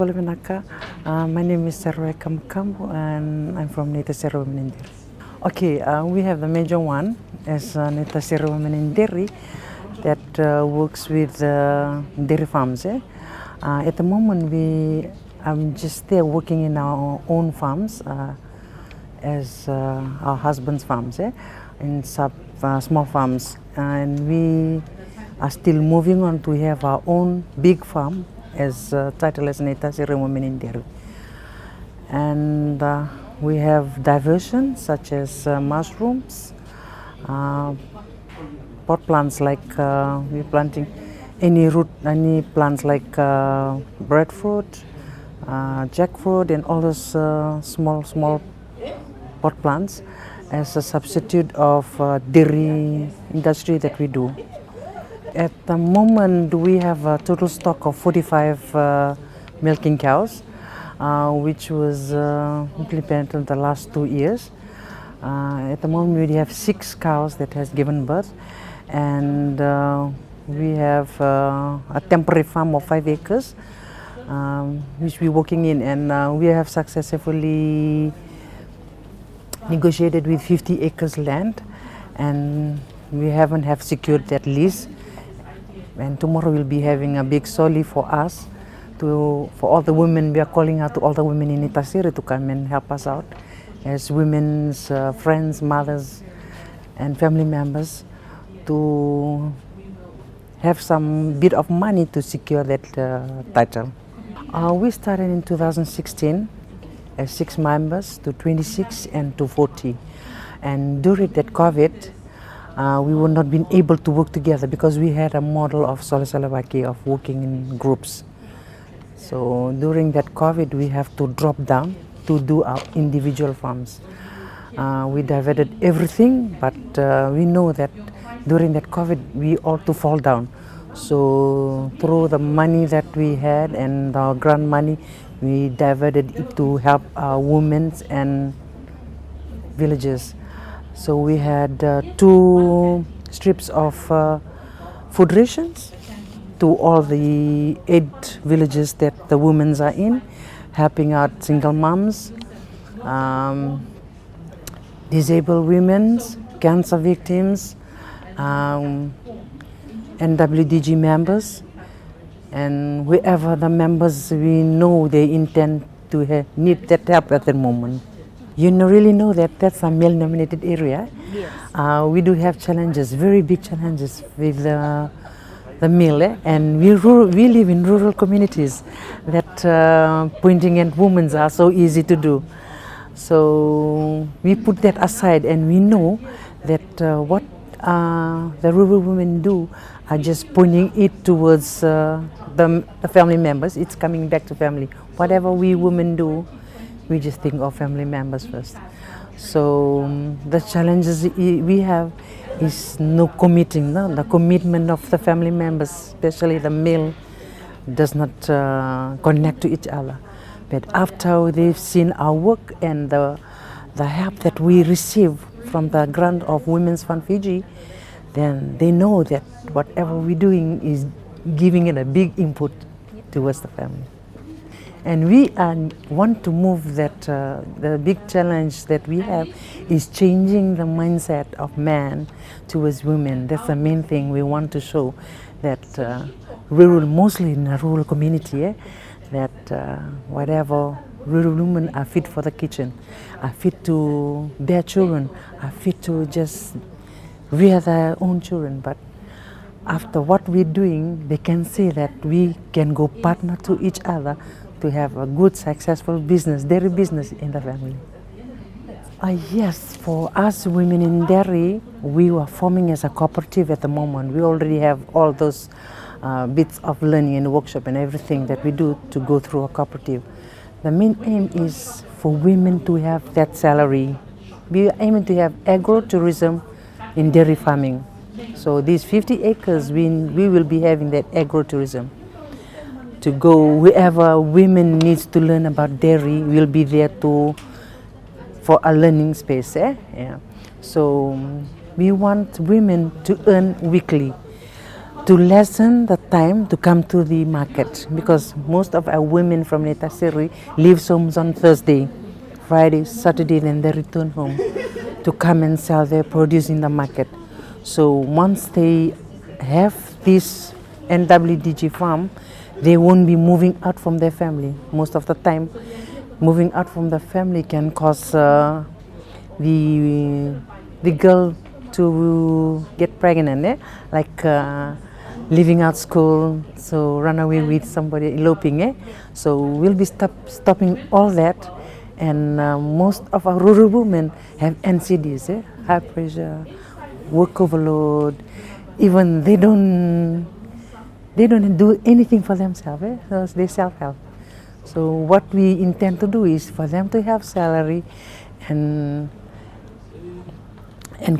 My name is Seruwaia Kabukabu and I'm from Naitasiri Representative. Okay, we have the major one as Naitasiri Representative that works with dairy farms. At the moment, I'm just there working in our own farms as our husband's farms, in small farms, and we are still moving on to have our own big farm as title as Naitasiri Representative. And we have diversion such as mushrooms, pot plants like we're planting any plants like breadfruit, jackfruit, and all those small pot plants as a substitute of dairy industry that we do. At the moment, we have a total stock of 45 milking cows, which was implemented the last 2 years. At the moment, we have 6 cows that has given birth, and we have a temporary farm of 5 acres, which we're working in, and we have successfully negotiated with 50 acres land, and we haven't have secured that lease. And tomorrow we'll be having a big soli for us, for all the women. We are calling out to all the women in Naitasiri to come and help us out as women's friends, mothers, and family members to have some bit of money to secure that title. We started in 2016 as 6 members to 26 and to 40, and during that COVID, we would not been able to work together because we had a model of solidarity of working in groups. So during that COVID, we have to drop down to do our individual farms. We diverted everything, but we know that during that COVID, we all to fall down. So through the money that we had and our grant money, we diverted it to help our women and villages. So we had 2 strips of food rations to all the 8 villages that the women are in, helping out single moms, disabled women, cancer victims, NWDG members, and wherever the members we know they intend to need that help at the moment. You really know that that's a male-dominated area. Yes. We do have challenges, very big challenges with the male, and we live in rural communities that pointing at women are so easy to do. So we put that aside, and we know that what the rural women do are just pointing it towards the family members. It's coming back to family. Whatever we women do, we just think of family members first. So the challenges we have is no committing. No? The commitment of the family members, especially the male, does not connect to each other. But after they've seen our work and the help that we receive from the grant of Women's Fund Fiji, then they know that whatever we're doing is giving it a big input towards the family. And we want to move that, the big challenge that we have is changing the mindset of man towards women. That's the main thing we want to show, that mostly in a rural community, that whatever rural women are fit for the kitchen, are fit to bear children, are fit to just rear their own children. But after what we're doing, they can see that we can go partner to each other to have a good, successful business, dairy business in the family. Yes, for us women in dairy, we were forming as a cooperative at the moment. We already have all those bits of learning and workshop and everything that we do to go through a cooperative. The main aim is for women to have that salary. We are aiming to have agro-tourism in dairy farming. So these 50 acres, we will be having that agro-tourism. To go wherever women needs to learn about dairy, we'll be there for a learning space. Yeah. So we want women to earn weekly. to lessen the time to come to the market, because most of our women from Naitasiri leave homes on Thursday, Friday, Saturday, then they return home to come and sell their produce in the market. So once they have this NWDG farm, they won't be moving out from their family. Most of the time, moving out from the family can cause the girl to get pregnant, like leaving out school, so run away with somebody, eloping. So we'll be stopping all that, and most of our rural women have NCDs, high pressure, work overload. Even they don't do anything for themselves, so they self-help. So what we intend to do is for them to have salary and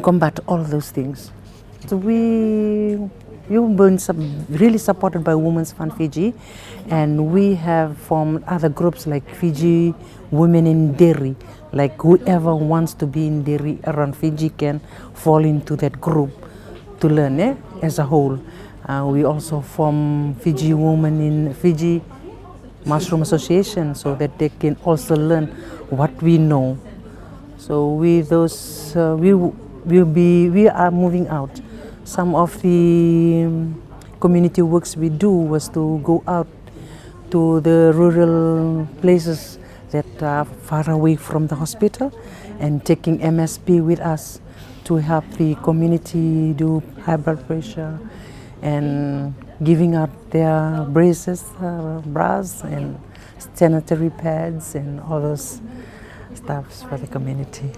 combat all those things. So we've been really supported by Women's Fund Fiji, and we have formed other groups like Fiji Women in Dairy. Like whoever wants to be in dairy around Fiji can fall into that group to learn as a whole. We also form Fiji Women in Fiji Mushroom Association, so that they can also learn what we know. So with those, we are moving out. Some of the community works we do was to go out to the rural places that are far away from the hospital, and taking MSP with us to help the community do high blood pressure, and giving out their braces, bras and sanitary pads and all those stuffs for the community.